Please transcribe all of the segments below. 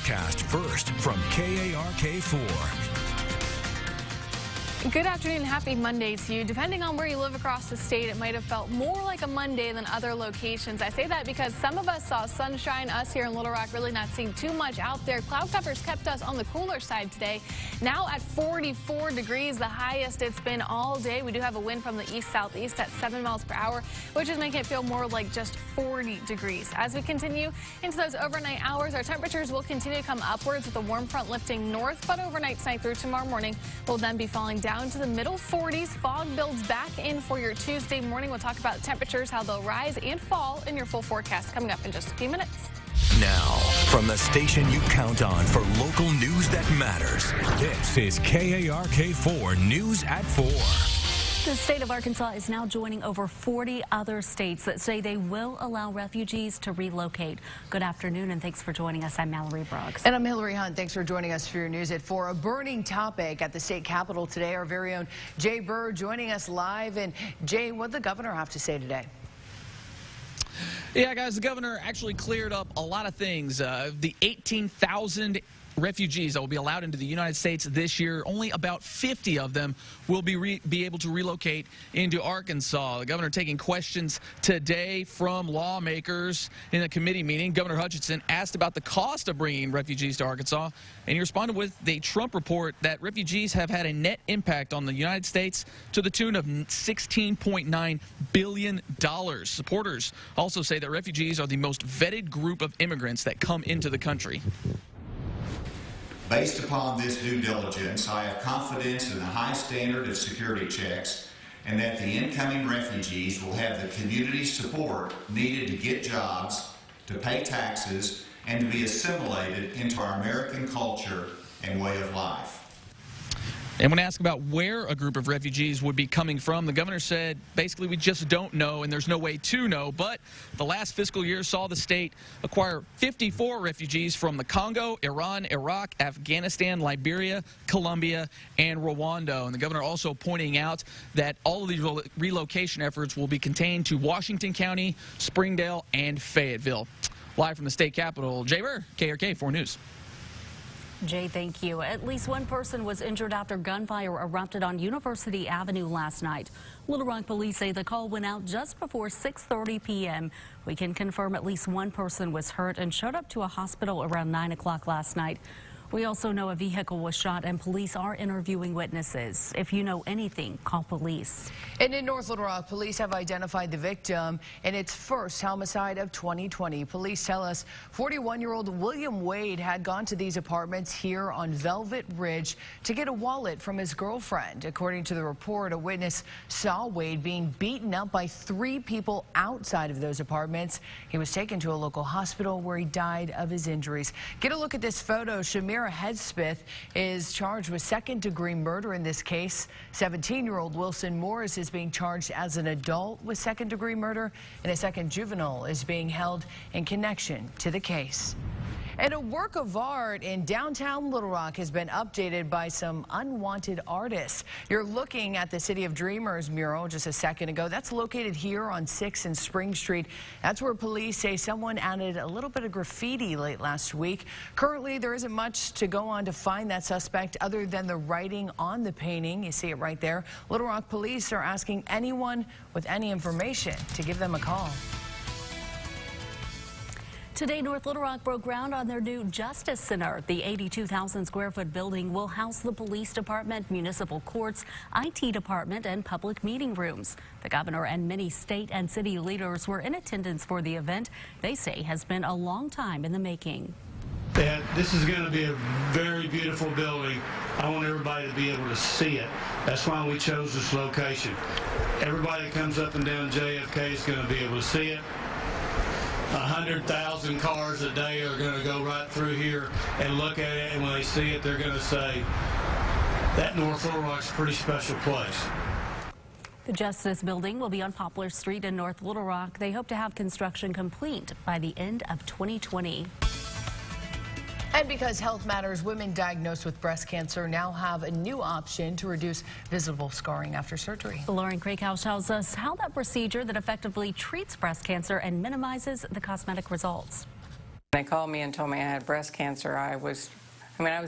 forecast first from KARK4. Good afternoon, happy Monday to you. Depending on where you live across the state, it might have felt more like a Monday than other locations. I say that because some of us saw sunshine, us here in Little Rock really not seeing too much out there. Cloud covers kept us on the cooler side today. Now at 44 degrees, the highest it's been all day. We do have a wind from the east-southeast at 7 miles per hour, which is making it feel more like just 40 degrees. As we continue into those overnight hours, our temperatures will continue to come upwards with a warm front lifting north, but overnight tonight through tomorrow morning will then be falling down to the middle 40s. Fog builds back in for your Tuesday morning. We'll talk about temperatures, how they'll rise and fall in your full forecast coming up in just a few minutes. Now, from the station you count on for local news that matters, this is KARK4 News at 4. The state of Arkansas is now joining over 40 other states that say they will allow refugees to relocate. Good afternoon and thanks for joining us. I'm Mallory Brooks. And I'm Hillary Hunt. Thanks for joining us for your news at 4. A burning topic at the state capitol today. Our very own Jay Burr joining us live. And Jay, what did the governor have to say today? Yeah, guys, the governor actually cleared up a lot of things. The 18,000 refugees that will be allowed into the United States this year, only about 50 of them will be able to relocate into Arkansas. The governor taking questions today from lawmakers in a committee meeting. Governor Hutchinson asked about the cost of bringing refugees to Arkansas, and he responded with the Trump report that refugees have had a net impact on the United States to the tune of $16.9 billion. Supporters also say that refugees are the most vetted group of immigrants that come into the country. Based upon this due diligence, I have confidence in the high standard of security checks and that the incoming refugees will have the community support needed to get jobs, to pay taxes, and to be assimilated into our American culture and way of life. And when asked about where a group of refugees would be coming from, the governor said, basically, we just don't know, and there's no way to know. But the last fiscal year saw the state acquire 54 refugees from the Congo, Iran, Iraq, Afghanistan, Liberia, Colombia, and Rwanda. And the governor also pointing out that all of these relocation efforts will be contained to Washington County, Springdale, and Fayetteville. Live from the state capitol, Jay Burr, KARK4 News. Jay, thank you. At least one person was injured after gunfire erupted on University Avenue last night. Little Rock police say the call went out just before 6:30 p.m. We can confirm at least one person was hurt and showed up to a hospital around 9 o'clock last night. We also know a vehicle was shot and police are interviewing witnesses. If you know anything, call police. And in North Little Rock, police have identified the victim in its first homicide of 2020. Police tell us 41-year-old William Wade had gone to these apartments here on Velvet Ridge to get a wallet from his girlfriend. According to the report, a witness saw Wade being beaten up by 3 people outside of those apartments. He was taken to a local hospital where he died of his injuries. Get a look at this photo. Shamira Headsmith is charged with second-degree murder in this case. 17-year-old Wilson Morris is being charged as an adult with second-degree murder, and a second juvenile is being held in connection to the case. And a work of art in downtown Little Rock has been updated by some unwanted artists. You're looking at the City of Dreamers mural just a second ago. That's located here on 6th and Spring Street. That's where police say someone added a little bit of graffiti late last week. Currently, there isn't much to go on to find that suspect other than the writing on the painting. You see it right there. Little Rock police are asking anyone with any information to give them a call. Today, North Little Rock broke ground on their new Justice Center. The 82,000 square foot building will house the police department, municipal courts, IT department, and public meeting rooms. The governor and many state and city leaders were in attendance for the event. They say has been a long time in the making. And this is going to be a very beautiful building. I want everybody to be able to see it. That's why we chose this location. Everybody that comes up and down JFK is going to be able to see it. 100,000 cars a day are going to go right through here and look at it, and when they see it, they're going to say, that North Little Rock's a pretty special place. The Justice Building will be on Poplar Street in North Little Rock. They hope to have construction complete by the end of 2020. And because health matters, women diagnosed with breast cancer now have a new option to reduce visible scarring after surgery. Lauren Craighouse tells us how that procedure that effectively treats breast cancer and minimizes the cosmetic results. They called me and told me I had breast cancer. I was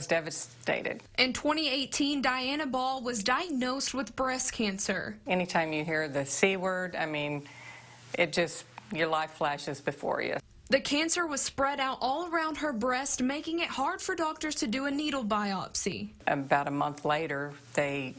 devastated. In 2018, Diana Ball was diagnosed with breast cancer. Anytime you hear the C word, your life flashes before you. The cancer was spread out all around her breast, making it hard for doctors to do a needle biopsy. About a month later, they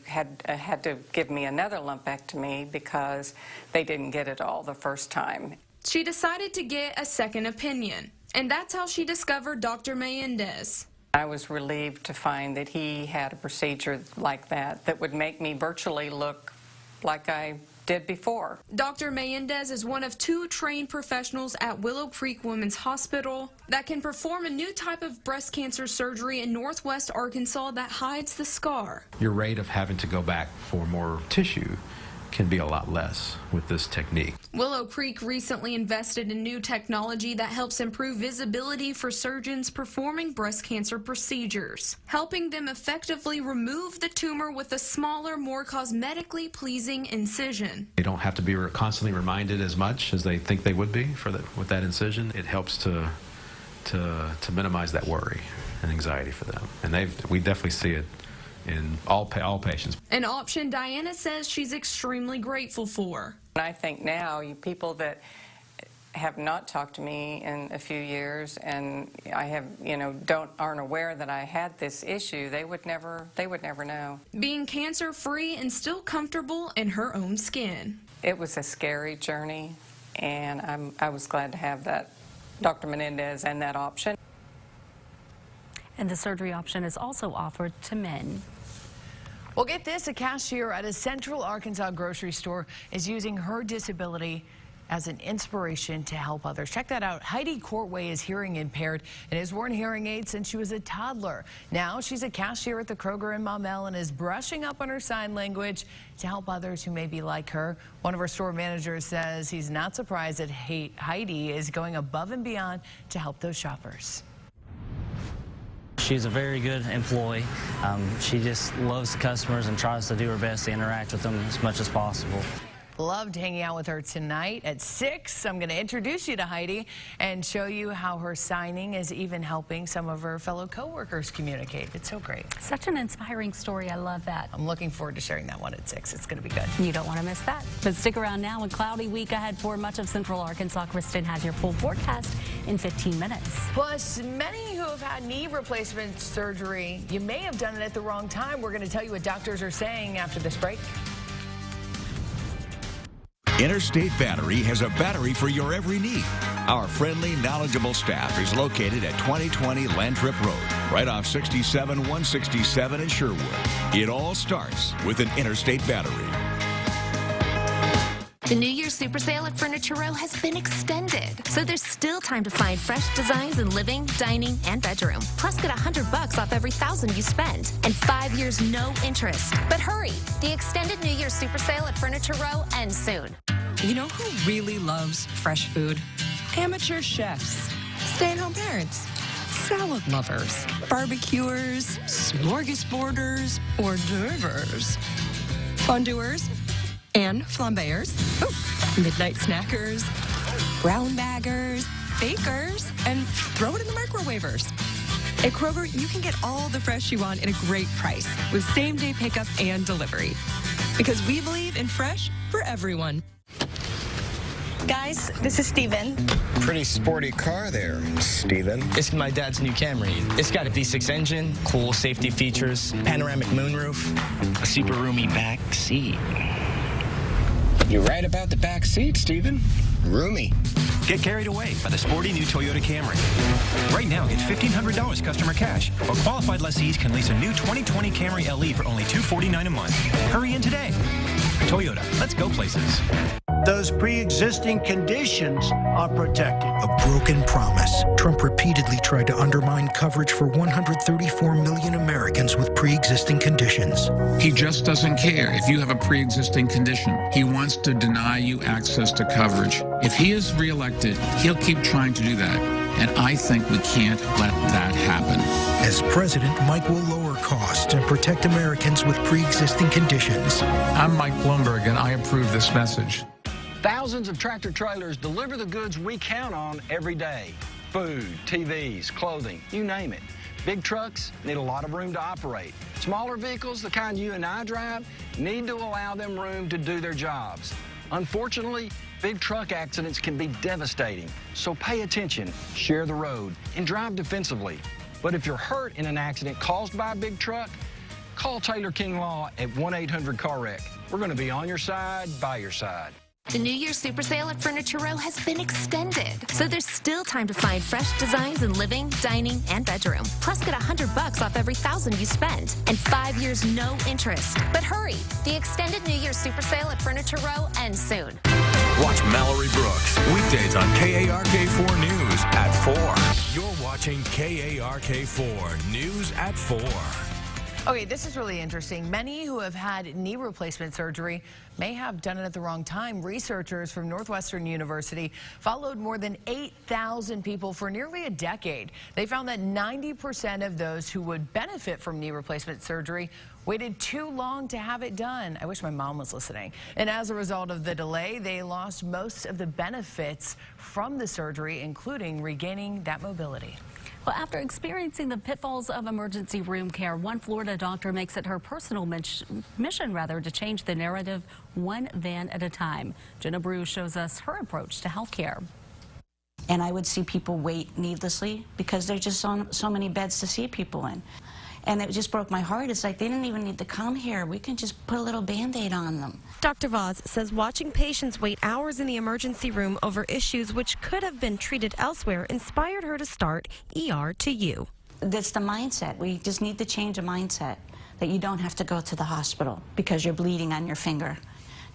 had to give me another lumpectomy because they didn't get it all the first time. She decided to get a second opinion, and that's how she discovered Dr. Mendez. I was relieved to find that he had a procedure like that would make me virtually look like I did before. Dr. Mendez is one of 2 trained professionals at Willow Creek Women's Hospital that can perform a new type of breast cancer surgery in Northwest Arkansas that hides the scar. Your rate of having to go back for more tissue can be a lot less with this technique. Willow Creek recently invested in new technology that helps improve visibility for surgeons performing breast cancer procedures, helping them effectively remove the tumor with a smaller, more cosmetically pleasing incision. They don't have to be constantly reminded as much as they think they would be with that incision. It helps to minimize that worry and anxiety for them. And we definitely see it in all patients. An option Diana says she's extremely grateful for. I think now, people that have not talked to me in a few years and aren't aware that I had this issue, they would never know. Being cancer-free and still comfortable in her own skin. It was a scary journey, and I was glad to have that Dr. Menendez and that option. And the surgery option is also offered to men. Well, get this, a cashier at a Central Arkansas grocery store is using her disability as an inspiration to help others. Check that out. Heidi Courtway is hearing impaired and has worn hearing aids since she was a toddler. Now she's a cashier at the Kroger in Maumelle and is brushing up on her sign language to help others who may be like her. One of her store managers says he's not surprised that Heidi is going above and beyond to help those shoppers. She's a very good employee. She just loves the customers and tries to do her best to interact with them as much as possible. Loved hanging out with her tonight at 6. I'm going to introduce you to Heidi and show you how her signing is even helping some of her fellow coworkers communicate. It's so great. Such an inspiring story. I love that. I'm looking forward to sharing that one at 6. It's going to be good. You don't want to miss that. But stick around now. A cloudy week ahead for much of Central Arkansas. Kristen has your full forecast in 15 minutes. Plus, many who have had knee replacement surgery, you may have done it at the wrong time. We're going to tell you what doctors are saying after this break. Interstate Battery has a battery for your every need. Our friendly, knowledgeable staff is located at 2020 Landtrip Road, right off 67-167 in Sherwood. It all starts with an Interstate Battery. The New Year's Super Sale at Furniture Row has been extended, so there's still time to find fresh designs in living, dining, and bedroom. Plus, get $100 off every $1,000 you spend, and 5 years no interest. But hurry, the extended New Year's Super Sale at Furniture Row ends soon. You know who really loves fresh food? Amateur chefs, stay-at-home parents, salad lovers, barbecuers, smorgasborders, hors d'oeuvres, fondue and flambeurs, midnight snackers, brown baggers, bakers, and throw it in the microwavers. At Kroger, you can get all the fresh you want at a great price with same-day pickup and delivery. Because we believe in fresh for everyone. Guys, this is Steven. Pretty sporty car there, Steven. It's my dad's new Camry. It's got a V6 engine, cool safety features, panoramic moonroof, a super roomy back seat. You're right about the back seat, Steven. Roomy. Get carried away by the sporty new Toyota Camry. Right now, get $1,500 customer cash, or qualified lessees can lease a new 2020 Camry LE for only $249 a month. Hurry in today. Toyota, let's go places. Those pre-existing conditions are protected. A broken promise. Trump repeatedly tried to undermine coverage for 134 million Americans with pre-existing conditions. He just doesn't care if you have a pre-existing condition. He wants to deny you access to coverage. If he is reelected, he'll keep trying to do that. And I think we can't let that happen. As president, Mike will lower costs and protect Americans with pre-existing conditions. I'm Mike Bloomberg, and I approve this message. Thousands of tractor trailers deliver the goods we count on every day. Food, TVs, clothing, you name it. Big trucks need a lot of room to operate. Smaller vehicles, the kind you and I drive, need to allow them room to do their jobs. Unfortunately, big truck accidents can be devastating, so pay attention, share the road, and drive defensively. But if you're hurt in an accident caused by a big truck, call Taylor King Law at 1-800-CAR-WRECK. We're going to be on your side, by your side. The New Year's Super Sale at Furniture Row has been extended, so there's still time to find fresh designs in living, dining, and bedroom. Plus, get $100 off every $1,000 you spend, and 5 years no interest. But hurry, the extended New Year's Super Sale at Furniture Row ends soon. Watch Mallory Brooks weekdays on KARK4 News at 4. You're watching KARK4 News at 4. Okay, this is really interesting. Many who have had knee replacement surgery may have done it at the wrong time. Researchers from Northwestern University followed more than 8,000 people for nearly a decade. They found that 90% of those who would benefit from knee replacement surgery waited too long to have it done. I wish my mom was listening. And as a result of the delay, they lost most of the benefits from the surgery, including regaining that mobility. Well, after experiencing the pitfalls of emergency room care, one Florida doctor makes it her personal mission to change the narrative one van at a time. Jenna Brew shows us her approach to health care. And I would see people wait needlessly because there's just so many beds to see people in. And it just broke my heart. It's like they didn't even need to come here. We can just put a little Band-Aid on them. Dr. Voss says watching patients wait hours in the emergency room over issues which could have been treated elsewhere inspired her to start ER2U. That's the mindset. We just need to change a mindset that you don't have to go to the hospital because you're bleeding on your finger.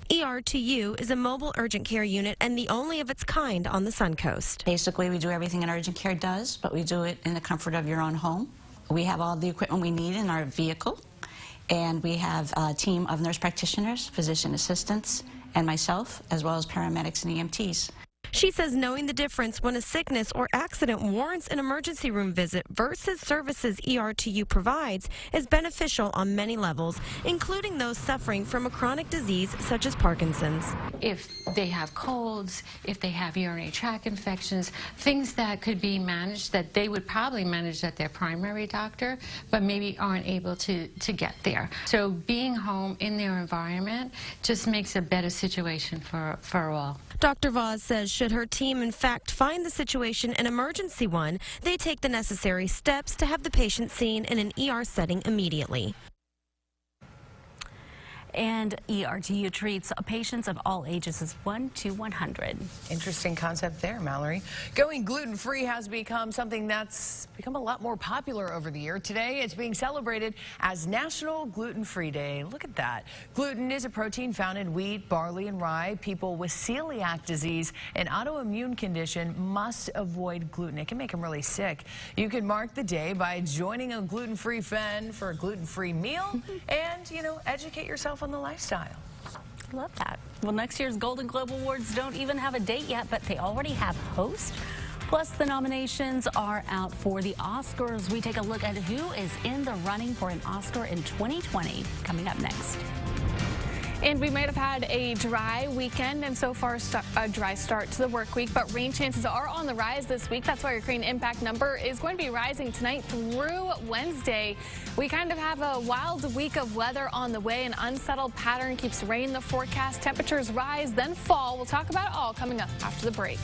ER2U is a mobile urgent care unit and the only of its kind on the Suncoast. Basically, we do everything an urgent care does, but we do it in the comfort of your own home. We have all the equipment we need in our vehicle, and we have a team of nurse practitioners, physician assistants, and myself, as well as paramedics and EMTs. She says knowing the difference when a sickness or accident warrants an emergency room visit versus services ER2U provides is beneficial on many levels, including those suffering from a chronic disease such as Parkinson's. If they have colds, if they have urinary tract infections, things that could be managed that they would probably manage at their primary doctor, but maybe aren't able to get there. So being home in their environment just makes a better situation for all. Dr. Voss says should her team in fact find the situation an emergency one, they take the necessary steps to have the patient seen in an ER setting immediately. And ER2U treats patients of all ages as 1 to 100. Interesting concept there, Mallory. Going gluten-free has become something that's become a lot more popular over the year. Today, it's being celebrated as National Gluten-Free Day. Look at that. Gluten is a protein found in wheat, barley, and rye. People with celiac disease, an autoimmune condition, must avoid gluten. It can make them really sick. You can mark the day by joining a gluten-free friend for a gluten-free meal and, educate yourself on the lifestyle. Love that. Well, next year's Golden Globe Awards don't even have a date yet, but they already have hosts. Plus, the nominations are out for the Oscars. We take a look at who is in the running for an Oscar in 2020. Coming up next. And we might have had a dry weekend and so far a dry start to the work week, but rain chances are on the rise this week. That's why your Crane impact number is going to be rising tonight through Wednesday. We kind of have a wild week of weather on the way. An unsettled pattern keeps rain in the forecast. Temperatures rise, then fall. We'll talk about it all coming up after the break.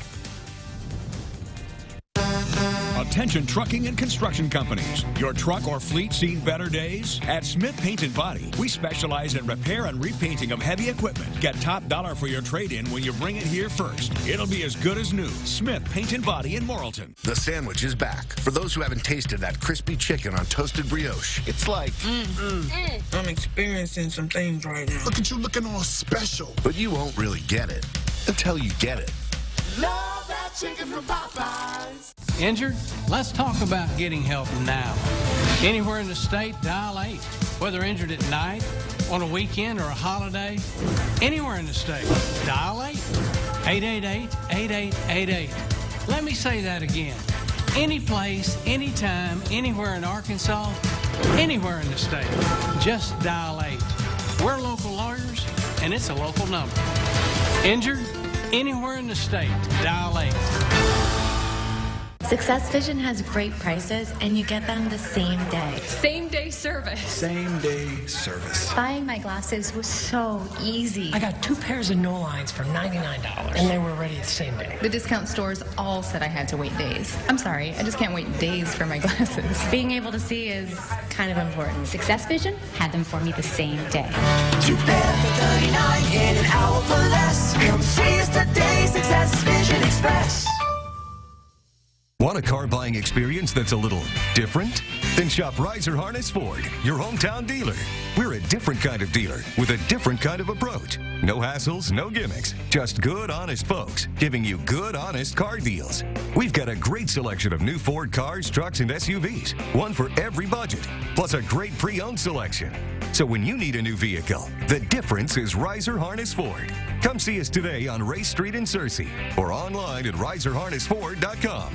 Attention trucking and construction companies. Your truck or fleet seen better days? At Smith Paint and Body, we specialize in repair and repainting of heavy equipment. Get top dollar for your trade-in when you bring it here first. It'll be as good as new. Smith Paint and Body in Morrilton. The sandwich is back. For those who haven't tasted that crispy chicken on toasted brioche, it's like, I'm experiencing some things right now. Look at you looking all special. But you won't really get it until you get it. Love that chicken from Popeyes. Injured? Let's talk about getting help now. Anywhere in the state, dial 8. Whether injured at night, on a weekend, or a holiday, anywhere in the state, dial 8. 888-8888. Let me say that again. Any place, anytime, anywhere in Arkansas, anywhere in the state, just dial 8. We're local lawyers, and it's a local number. Injured? Anywhere in the state, dial 8. Success Vision has great prices, and you get them the same day. Same-day service. Same-day service. Buying my glasses was so easy. I got 2 pairs of no lines for $99, and they were ready the same day. The discount stores all said I had to wait days. I'm sorry, I just can't wait days for my glasses. Being able to see is kind of important. Success Vision had them for me the same day. 2 pairs for $39 in an hour for less. Come see us today, Success Vision Express. Want a car buying experience that's a little different? Then shop Reiser Harness Ford, your hometown dealer. We're a different kind of dealer with a different kind of approach. No hassles, no gimmicks, just good, honest folks giving you good, honest car deals. We've got a great selection of new Ford cars, trucks, and SUVs, one for every budget, plus a great pre-owned selection. So when you need a new vehicle, the difference is Reiser Harness Ford. Come see us today on Race Street in Searcy or online at reiserharnessford.com.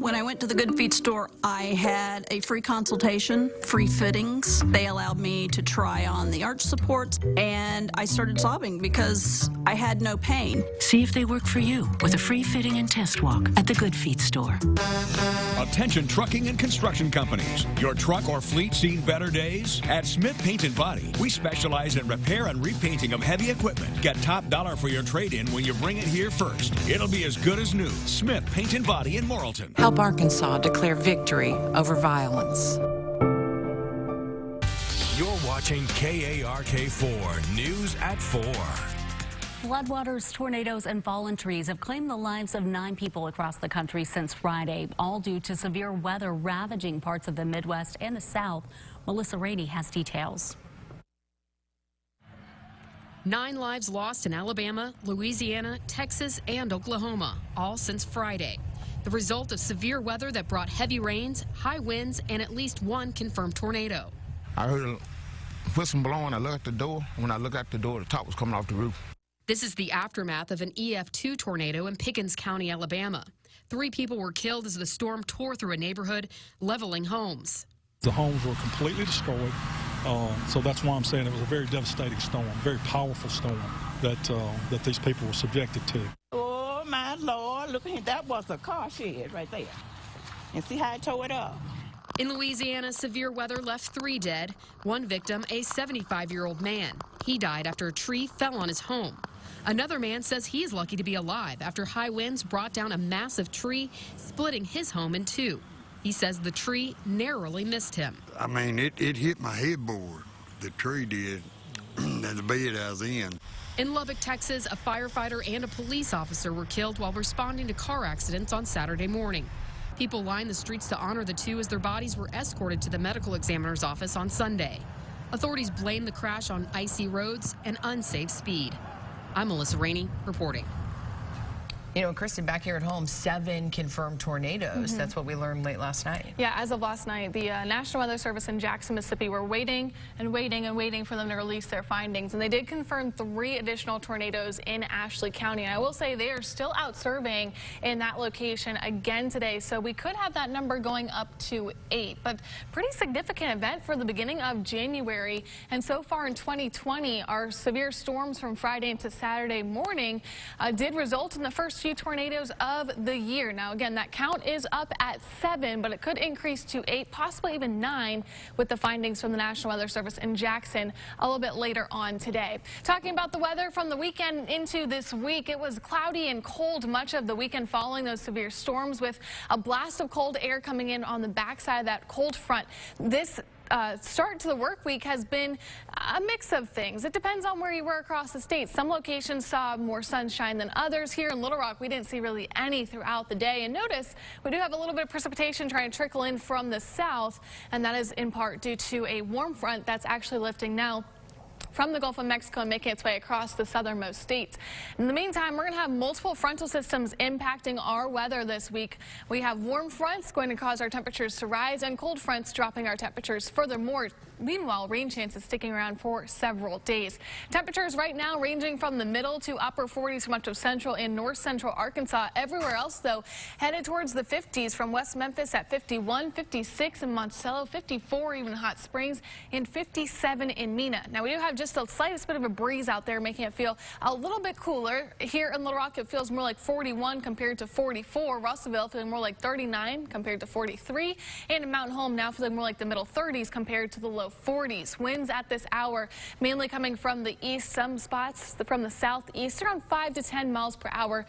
When I went to the Good Feet store, I had a free consultation, free fittings. They allowed me to try on the arch supports, and I started sobbing because I had no pain. See if they work for you with a free fitting and test walk at the Good Feet store. Attention trucking and construction companies. Your truck or fleet seen better days? At Smith Paint and Body, we specialize in repair and repainting of heavy equipment. Get top dollar for your trade-in when you bring it here first. It'll be as good as new. Smith Paint and Body in Morrilton. Help Arkansas declare victory over violence. You're watching KARK4 News at 4. Floodwaters, tornadoes, and fallen trees have claimed the lives of 9 people across the country since Friday, all due to severe weather ravaging parts of the Midwest and the South. Melissa Rainey has details. 9 lives lost in Alabama, Louisiana, Texas, and Oklahoma, all since Friday. The result of severe weather that brought heavy rains, high winds, and at least 1 confirmed tornado. I heard a whistle blowing. I looked at the door. When I looked at the door, the top was coming off the roof. This is the aftermath of an EF2 tornado in Pickens County, Alabama. 3 people were killed as the storm tore through a neighborhood, leveling homes. The homes were completely destroyed, so that's why I'm saying it was a very devastating storm, very powerful storm that these people were subjected to. Oh, my Lord, look at that was a car shed right there. And see how it tore it up. In Louisiana, severe weather left 3 dead. 1 victim, a 75-year-old man. He died after a tree fell on his home. Another man says he is lucky to be alive after high winds brought down a massive tree, splitting his home in 2. He says the tree narrowly missed him. I mean, it hit my headboard. The tree did, and the bed I was in. In Lubbock, Texas, a firefighter and a police officer were killed while responding to car accidents on Saturday morning. People lined the streets to honor the 2 as their bodies were escorted to the medical examiner's office on Sunday. Authorities blame the crash on icy roads and unsafe speed. I'm Melissa Rainey reporting. You know, Kristen, back here at home, 7 confirmed tornadoes. That's what we learned late last night. Yeah, as of last night, the National Weather Service in Jackson, Mississippi were waiting and waiting and waiting for them to release their findings. And they did confirm 3 additional tornadoes in Ashley County. And I will say they are still out surveying in that location again today. So we could have that number going up to 8. But pretty significant event for the beginning of January. And so far in 2020, our severe storms from Friday into Saturday morning did result in the first few tornadoes of the year. Now, again, that count is up at 7, but it could increase to 8, possibly even 9, with the findings from the National Weather Service in Jackson a little bit later on today. Talking about the weather from the weekend into this week, it was cloudy and cold much of the weekend following those severe storms, with a blast of cold air coming in on the backside of that cold front. This start to the work week has been a mix of things. It depends on where you were across the state. Some locations saw more sunshine than others. Here in Little Rock, we didn't see really any throughout the day. And notice we do have a little bit of precipitation trying to trickle in from the south, and that is in part due to a warm front that's actually lifting now from the Gulf of Mexico and making its way across the southernmost states. In the meantime, we're going to have multiple frontal systems impacting our weather this week. We have warm fronts going to cause our temperatures to rise and cold fronts dropping our temperatures furthermore Meanwhile, rain chances sticking around for several days. Temperatures right now ranging from the middle to upper 40s for much of central and north central Arkansas. Everywhere else, though, headed towards the 50s from West Memphis at 51, 56 in Monticello, 54 even in Hot Springs, and 57 in Mena. Now, we do have just the slightest bit of a breeze out there, making it feel a little bit cooler. Here in Little Rock, it feels more like 41 compared to 44. Russellville feeling more like 39 compared to 43. And in Mountain Home now feeling more like the middle 30s compared to the low 40s. Winds at this hour mainly coming from the east, some spots from the southeast around 5 to 10 miles per hour.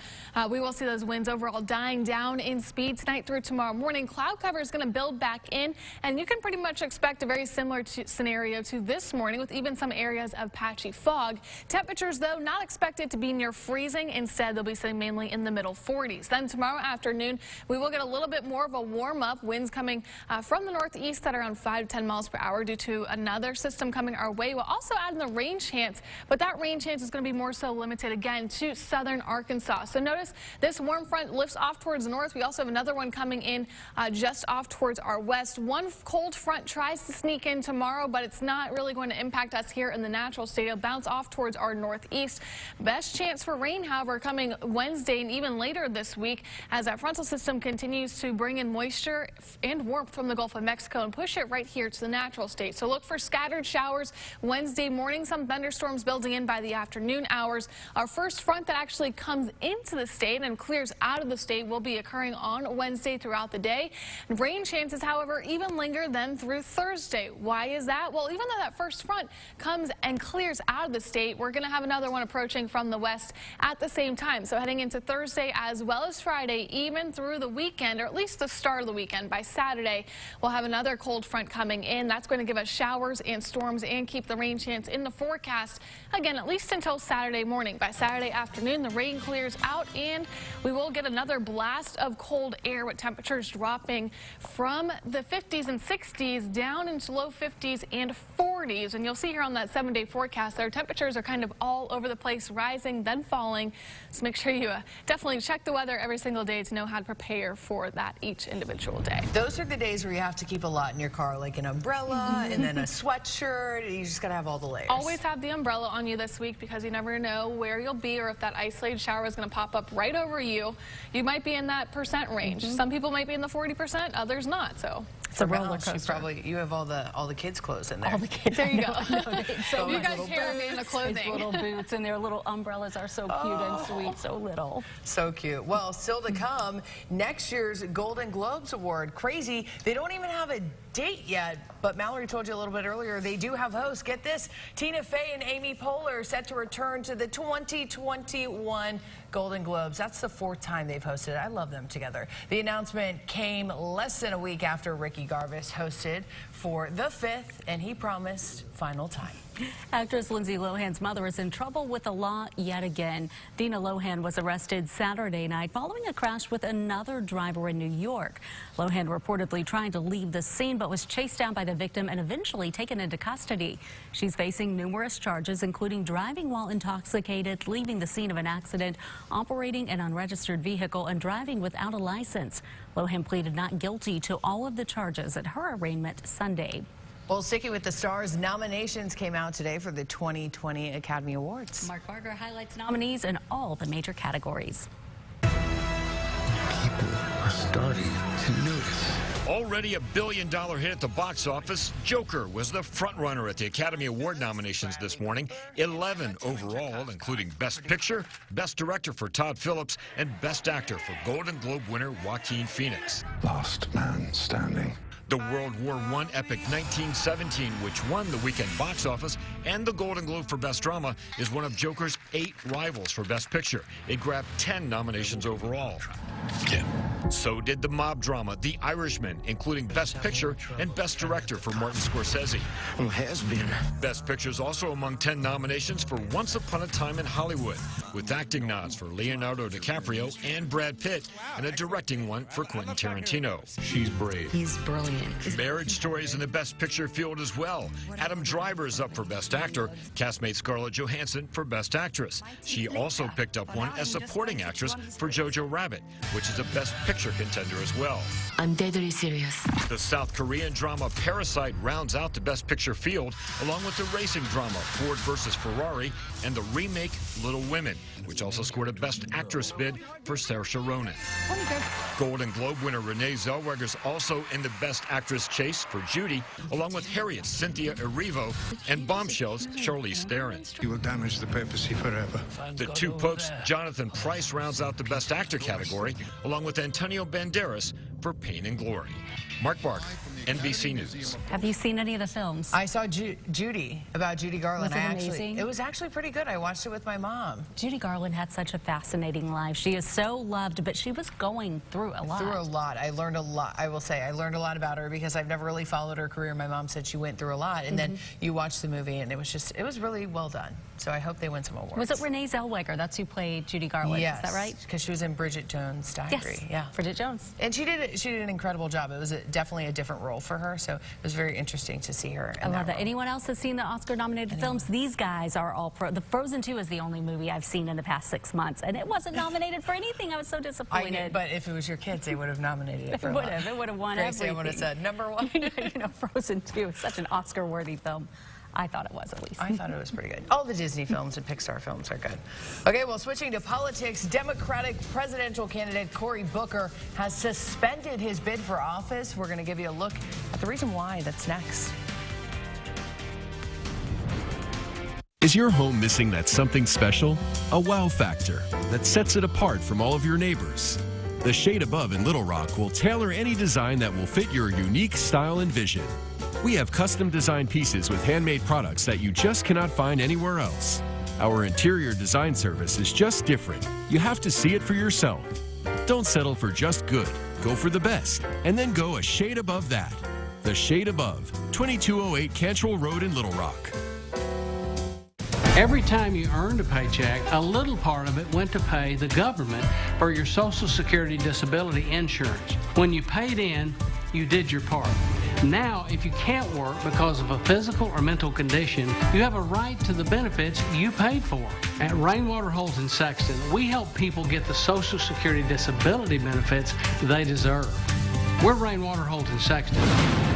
We will see those winds overall dying down in speed tonight through tomorrow morning. Cloud cover is going to build back in, and you can pretty much expect a very similar scenario to this morning with even some areas of patchy fog. Temperatures, though, not expected to be near freezing. Instead, they'll be sitting mainly in the middle 40s. Then tomorrow afternoon, we will get a little bit more of a warm up. Winds coming from the northeast at around 5 to 10 miles per hour due to another system coming our way. We'll also add in the rain chance, but that rain chance is going to be more so limited again to southern Arkansas. So notice this warm front lifts off towards the north. We also have another one coming in just off towards our west. One cold front tries to sneak in tomorrow, but it's not really going to impact us here in the natural state. It'll bounce off towards our northeast. Best chance for rain, however, coming Wednesday and even later this week as that frontal system continues to bring in moisture and warmth from the Gulf of Mexico and push it right here to the natural state. So look for scattered showers Wednesday morning, some thunderstorms building in by the afternoon hours. Our first front that actually comes into the state and clears out of the state will be occurring on Wednesday throughout the day. Rain chances, however, even linger then through Thursday. Why is that? Well, even though that first front comes and clears out of the state, we're going to have another one approaching from the west at the same time. So heading into Thursday as well as Friday, even through the weekend, or at least the start of the weekend, by Saturday, we'll have another cold front coming in. That's going to give us showers and storms and keep the rain chance in the forecast, again, at least until Saturday morning. By Saturday afternoon, the rain clears out and we will get another blast of cold air with temperatures dropping from the 50s and 60s down into low 50s and 40s. And you'll see here on that 7-day forecast, their temperatures are kind of all over the place, rising, then falling. So make sure you definitely check the weather every single day to know how to prepare for that each individual day. Those are the days where you have to keep a lot in your car, like an umbrella and then a sweatshirt. You just got to have all the layers. Always have the umbrella on you this week because you never know where you'll be or if that isolated shower is going to pop up right over you. You might be in that percent range. Some people might be in the 40%, others not. So it's a roller coaster. You have all the kids' clothes in there. All the kids. There you go. So you got caravan of clothing. Little boots and their little umbrellas are so cute and sweet, so little. So cute. Well, still to come, next year's Golden Globes Award. Crazy. They don't even have a date yet, but Mallory told you a little bit earlier, they do have hosts. Get this, Tina Fey and Amy Poehler set to return to the 2021 Golden Globes. That's the 4th time they've hosted it. I love them together. The announcement came less than a week after Ricky Gervais hosted for the 5th, and he promised final time. Actress Lindsay Lohan's mother is in trouble with the law yet again. Dina Lohan was arrested Saturday night following a crash with another driver in New York. Lohan reportedly trying to leave the scene but was chased down by the victim and eventually taken into custody. She's facing numerous charges, including driving while intoxicated, leaving the scene of an accident, operating an unregistered vehicle, and driving without a license. Lohan pleaded not guilty to all of the charges at her arraignment Sunday. Well, sticking with the stars, nominations came out today for the 2020 Academy Awards. Mark Barger highlights nominees in all the major categories. People are starting to notice. Already a $1 billion hit at the box office, Joker was the frontrunner at the Academy Award nominations this morning. 11 overall, including Best Picture, Best Director for Todd Phillips, and Best Actor for Golden Globe winner Joaquin Phoenix. Last man standing. The World War I epic 1917, which won the weekend box office, and the Golden Globe for Best Drama, is one of Joker's 8 rivals for Best Picture. It grabbed 10 nominations overall. So did the mob drama, The Irishman, including Best Picture and Best Director for Martin Scorsese. Has been. Best Picture is also among 10 nominations for Once Upon a Time in Hollywood, with acting nods for Leonardo DiCaprio and Brad Pitt, and a directing one for Quentin Tarantino. She's brave. He's brilliant. Marriage Story is in the Best Picture field as well. Adam Driver is up for Best Actor, castmate Scarlett Johansson for Best Actress. She also picked up one as supporting actress for Jojo Rabbit, which is a Best Picture Picture contender as well. I'm deadly serious. The South Korean drama Parasite rounds out the Best Picture field, along with the racing drama Ford versus Ferrari and the remake Little Women, which also scored a Best Actress bid for Saoirse Ronan. Golden Globe winner Renee Zellweger's also in the Best Actress chase for Judy, along with Harriet Cynthia Erivo and Bombshell's Charlize Theron. You will damage the papacy forever. The Two Popes' Jonathan Pryce rounds out the Best Actor category, along with Antonio Banderas for Pain and Glory. Mark Barker, NBC News. Have you seen any of the films? I saw Judy, about Judy Garland. Was it amazing? It was actually pretty good. I watched it with my mom. Judy Garland had such a fascinating life. She is so loved, but she was going through a lot. I learned a lot. I will say I learned a lot about her because I've never really followed her career. My mom said she went through a lot, and then you watch the movie, and it was really well done. So I hope they win some awards. Was it Renee Zellweger? That's who played Judy Garland. Yes. Is that right? Because she was in Bridget Jones' Diary. Yes. Yeah. Bridget Jones. And she did an incredible job. It was definitely a different role for her, so it was very interesting to see her. I love that. Anyone else has seen the Oscar-nominated films? These guys are all pro. The Frozen 2 is the only movie I've seen in the past 6 months, and it wasn't nominated for anything. I was so disappointed. I know, but if it was your kids, they would have nominated it for It would have. It would have won everything. I would have said #1. You know, Frozen 2 is such an Oscar-worthy film. I thought it was, at least. I thought it was pretty good. All the Disney films and Pixar films are good. Okay, well, switching to politics, Democratic presidential candidate Cory Booker has suspended his bid for office. We're going to give you a look at the reason why. That's next. Is your home missing that something special? A wow factor that sets it apart from all of your neighbors. The Shade Above in Little Rock will tailor any design that will fit your unique style and vision. We have custom designed pieces with handmade products that you just cannot find anywhere else. Our interior design service is just different. You have to see it for yourself. Don't settle for just good. Go for the best, and then go a shade above that. The Shade Above, 2208 Cantrell Road in Little Rock. Every time you earned a paycheck, a little part of it went to pay the government for your Social Security disability insurance. When you paid in, you did your part. Now, if you can't work because of a physical or mental condition, you have a right to the benefits you paid for. At Rainwater Holt in Sexton, we help people get the Social Security disability benefits they deserve. We're Rainwater Holt in Sexton.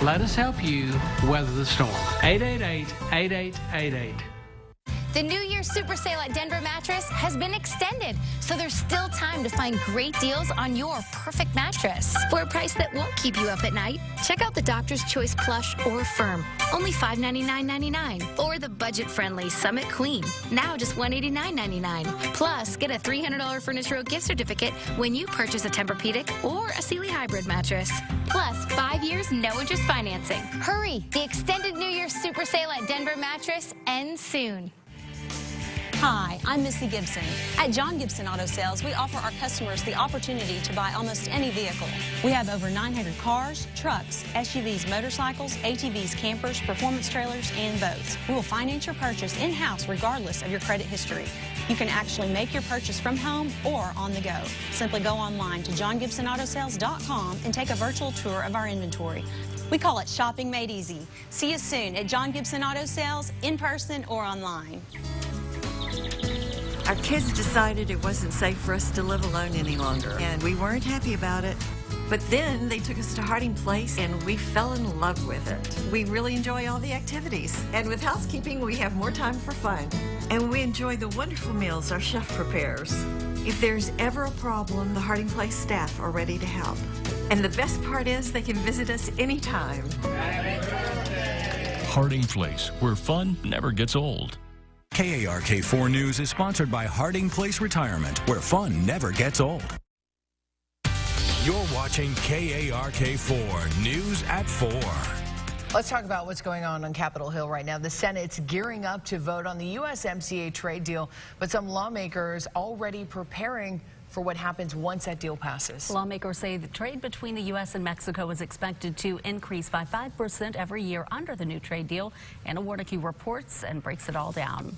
Let us help you weather the storm. 888-8888. The New Year's Super Sale at Denver Mattress has been extended, so there's still time to find great deals on your perfect mattress. For a price that won't keep you up at night, check out the Doctor's Choice Plush or Firm, only $599.99. Or the budget-friendly Summit Queen, now just $189.99. Plus, get a $300 Furnace Row gift certificate when you purchase a Tempur-Pedic or a Sealy Hybrid mattress. Plus, 5 years, no interest financing. Hurry! The extended New Year's Super Sale at Denver Mattress ends soon. Hi, I'm Missy Gibson. At John Gibson Auto Sales, we offer our customers the opportunity to buy almost any vehicle. We have over 900 cars, trucks, SUVs, motorcycles, ATVs, campers, performance trailers, and boats. We will finance your purchase in-house regardless of your credit history. You can actually make your purchase from home or on the go. Simply go online to johngibsonautosales.com and take a virtual tour of our inventory. We call it shopping made easy. See you soon at John Gibson Auto Sales, in person or online. Our kids decided it wasn't safe for us to live alone any longer, and we weren't happy about it. But then they took us to Harding Place, and we fell in love with it. We really enjoy all the activities, and with housekeeping, we have more time for fun. And we enjoy the wonderful meals our chef prepares. If there's ever a problem, the Harding Place staff are ready to help. And the best part is they can visit us anytime. Harding Place, where fun never gets old. KARK4 News is sponsored by Harding Place Retirement, where fun never gets old. You're watching KARK4 News at 4. Let's talk about what's going on Capitol Hill right now. The Senate's gearing up to vote on the USMCA trade deal, but some lawmakers already preparing for what happens once that deal passes. Lawmakers say the trade between the U.S. and Mexico is expected to increase by 5% every year under the new trade deal. Anna Warnicki reports and breaks it all down.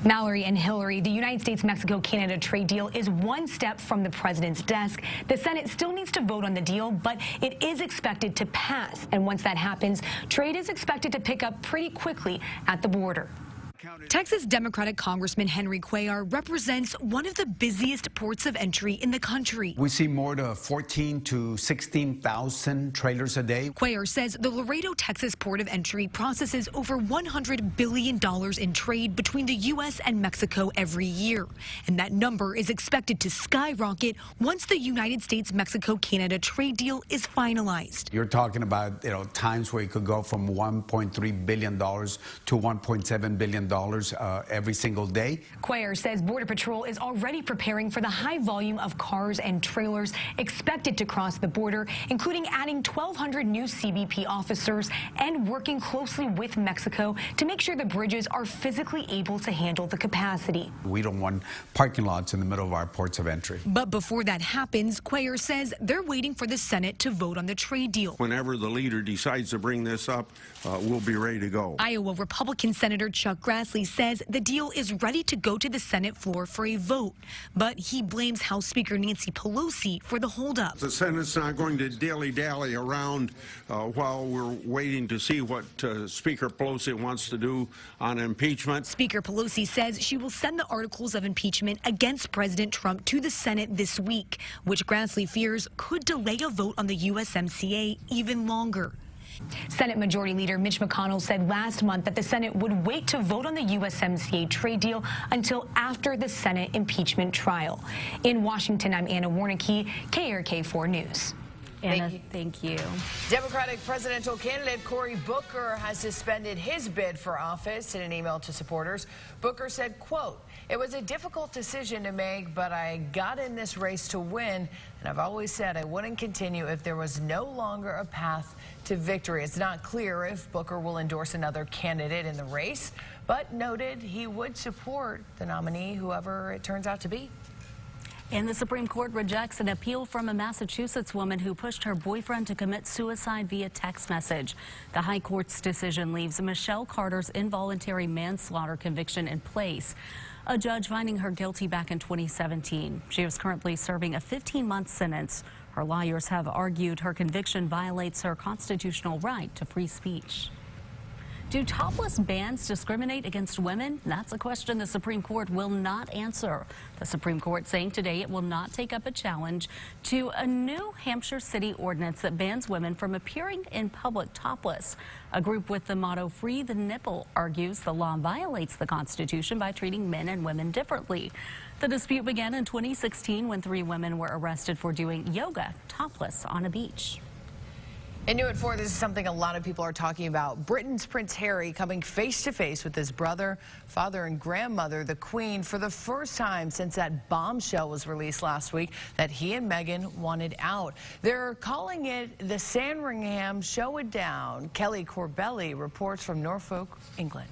Mallory and Hillary, the United States-Mexico-Canada trade deal is one step from the president's desk. The Senate still needs to vote on the deal, but it is expected to pass. And once that happens, trade is expected to pick up pretty quickly at the border. Texas Democratic Congressman Henry Cuellar represents one of the busiest ports of entry in the country. We see more to 14 to 16,000 trailers a day. Cuellar says the Laredo, Texas port of entry processes over $100 billion in trade between the U.S. and Mexico every year. And that number is expected to skyrocket once the United States-Mexico-Canada trade deal is finalized. You're talking about, times where it could go from $1.3 billion to $1.7 billion every single day. Cuellar says Border Patrol is already preparing for the high volume of cars and trailers expected to cross the border, including adding 1,200 new CBP officers and working closely with Mexico to make sure the bridges are physically able to handle the capacity. We don't want parking lots in the middle of our ports of entry. But before that happens, Cuellar says they're waiting for the Senate to vote on the trade deal. Whenever the leader decides to bring this up, we'll be ready to go. Iowa Republican Senator Chuck Grassley says the deal is ready to go to the Senate floor for a vote, but he blames House Speaker Nancy Pelosi for the holdup. The Senate's not going to dilly-dally around while we're waiting to see what Speaker Pelosi wants to do on impeachment. Speaker Pelosi says she will send the articles of impeachment against President Trump to the Senate this week, which Grassley fears could delay a vote on the USMCA even longer. Senate Majority Leader Mitch McConnell said last month that the Senate would wait to vote on the USMCA trade deal until after the Senate impeachment trial. In Washington, I'm Anna Warnicki, KARK4 News. Anna, thank you. Democratic presidential candidate Cory Booker has suspended his bid for office. In an email to supporters, Booker said, quote, "It was a difficult decision to make, but I got in this race to win, and I've always said I wouldn't continue if there was no longer a path to victory." It's not clear if Booker will endorse another candidate in the race, but noted he would support the nominee, whoever it turns out to be. And the Supreme Court rejects an appeal from a Massachusetts woman who pushed her boyfriend to commit suicide via text message. The High Court's decision leaves Michelle Carter's involuntary manslaughter conviction in place, a judge finding her guilty back in 2017. She is currently serving a 15-month sentence. Her lawyers have argued her conviction violates her constitutional right to free speech. Do topless bans discriminate against women? That's a question the Supreme Court will not answer. The Supreme Court saying today it will not take up a challenge to a New Hampshire city ordinance that bans women from appearing in public topless. A group with the motto "Free the Nipple" argues the law violates the Constitution by treating men and women differently. The dispute began in 2016 when 3 women were arrested for doing yoga topless on a beach. In New at 4, this is something a lot of people are talking about. Britain's Prince Harry coming face-to-face with his brother, father, and grandmother, the Queen, for the first time since that bombshell was released last week that he and Meghan wanted out. They're calling it the Sandringham Showdown. Kelly Corbelli reports from Norfolk, England.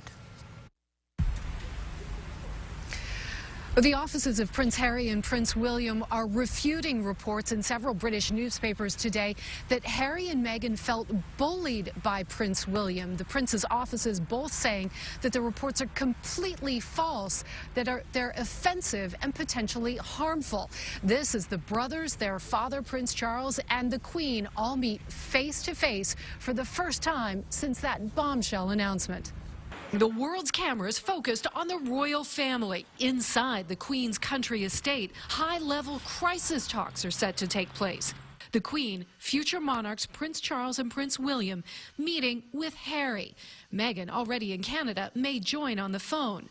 The offices of Prince Harry and Prince William are refuting reports in several British newspapers today that Harry and Meghan felt bullied by Prince William. The prince's offices both saying that the reports are completely false, that they're offensive and potentially harmful. This is the brothers, their father, Prince Charles, and the Queen all meet face to face for the first time since that bombshell announcement. The world's cameras focused on the royal family. Inside the Queen's country estate, high-level crisis talks are set to take place. The Queen, future monarchs Prince Charles and Prince William meeting with Harry. Meghan, already in Canada, may join on the phone.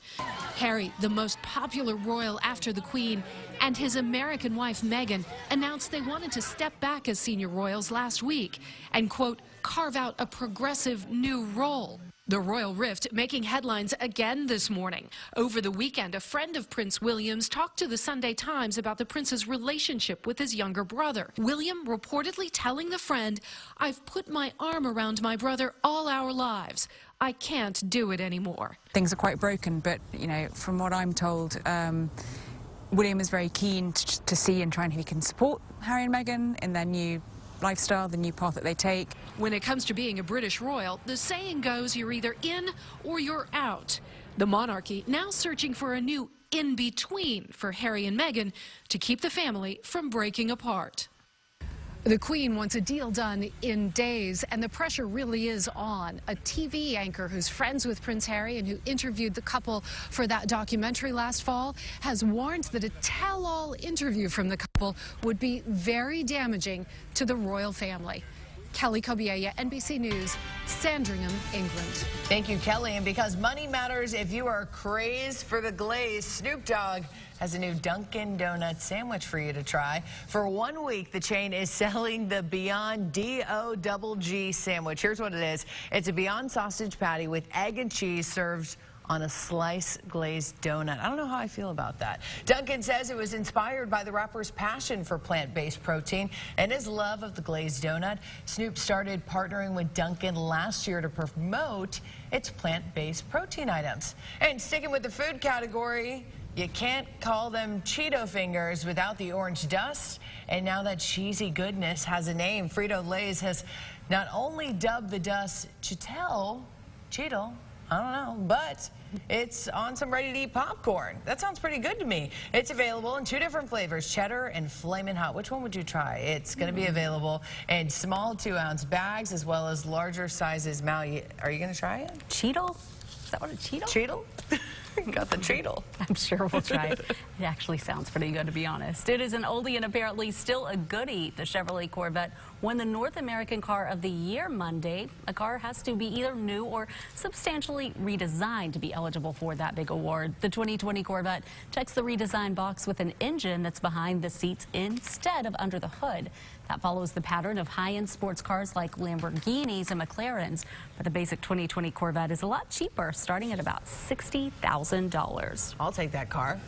Harry, the most popular royal after the Queen, and his American wife Meghan announced they wanted to step back as senior royals last week and, quote, carve out a progressive new role. The royal rift making headlines again this morning. Over the weekend, a friend of Prince William's talked to the Sunday Times about the prince's relationship with his younger brother. William reportedly telling the friend, "I've put my arm around my brother all our lives. I can't do it anymore." Things are quite broken, but, you know, from what I'm told, William is very keen to see and try and he can support Harry and Meghan in their new lifestyle, the new path that they take. When it comes to being a British royal, the saying goes you're either in or you're out. The monarchy now searching for a new in-between for Harry and Meghan to keep the family from breaking apart. The Queen wants a deal done in days, and the pressure really is on. A TV anchor who's friends with Prince Harry and who interviewed the couple for that documentary last fall has warned that a tell-all interview from the couple would be very damaging to the royal family. Kelly Kobiella, NBC News, Sandringham, England. Thank you, Kelly. And because money matters, if you are crazed for the glaze, Snoop Dogg has a new Dunkin' Donuts sandwich for you to try. For 1 week, the chain is selling the Beyond D-O-double-G sandwich. Here's what it is. It's a Beyond sausage patty with egg and cheese served on a slice glazed donut. I don't know how I feel about that. Dunkin' says it was inspired by the rapper's passion for plant-based protein and his love of the glazed donut. Snoop started partnering with Dunkin' last year to promote its plant-based protein items. And sticking with the food category, you can't call them Cheeto fingers without the orange dust. And now that cheesy goodness has a name, Frito-Lay's has not only dubbed the dust Cheeto, I don't know, but it's on some ready-to-eat popcorn. That sounds pretty good to me. It's available in 2 different flavors, cheddar and Flamin' Hot. Which one would you try? It's going to be available in small 2-ounce bags as well as larger sizes. Mal, are you going to try it? Cheetle? Is that what a Cheetle? Cheetle? Got the Cheetle. I'm sure we'll try it. It actually sounds pretty good, to be honest. It is an oldie and apparently still a goodie. The Chevrolet Corvette won the North American Car of the Year Monday. A car has to be either new or substantially redesigned to be eligible for that big award. The 2020 Corvette checks the redesigned box with an engine that's behind the seats instead of under the hood. That follows the pattern of high-end sports cars like Lamborghinis and McLarens. But the basic 2020 Corvette is a lot cheaper, starting at about $60,000. I'll take that car.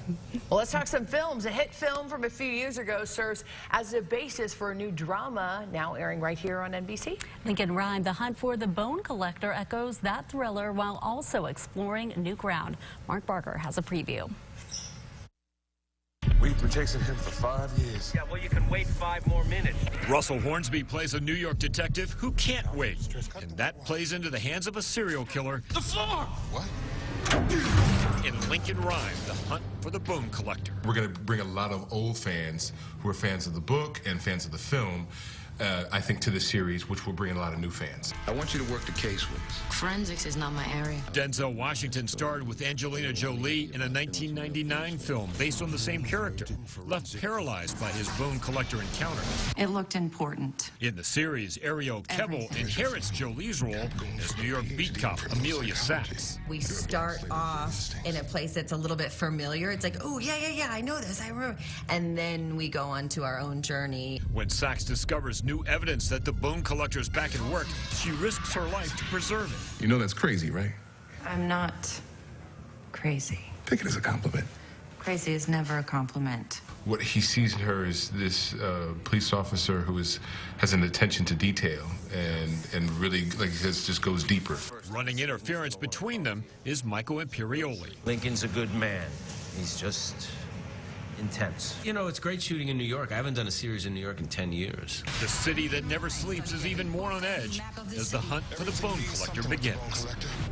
Well, let's talk some films. A hit film from a few years ago serves as a basis for a new drama now airing right here on NBC. Lincoln Rhyme, The Hunt for the Bone Collector, echoes that thriller while also exploring new ground. Mark Barker has a preview. We've been chasing him for 5 years. Yeah, well, you can wait 5 more minutes. Russell Hornsby plays a New York detective who can't wait. And that plays into the hands of a serial killer. The floor! What? In Lincoln Rhyme, The Hunt for the Bone Collector. We're going to bring a lot of old fans who are fans of the book and fans of the film, I think, to the series, which will bring a lot of new fans. I want you to work the case with us. Forensics is not my area. Denzel Washington starred with Angelina Jolie in a 1999 film based on the same character, left paralyzed by his bone collector encounter. It looked important. In the series, Ariel Kebbel inherits Jolie's role as New York beat cop Amelia Sachs. We start off in a place that's a little bit familiar. It's like, oh, yeah, I know this, I remember. And then we go on to our own journey. When Sachs discovers new evidence that the bone collector's back at work, she risks her life to preserve it. You know that's crazy, right? I'm not crazy. Take it as a compliment. Crazy is never a compliment. What he sees in her is this police officer who has an attention to detail and really, like he says, just goes deeper. Running interference between them is Michael Imperioli. Lincoln's a good man. He's just intense. You know, it's great shooting in New York. I haven't done a series in New York in 10 years. The city that never sleeps is even more on edge as the hunt for the bone collector begins.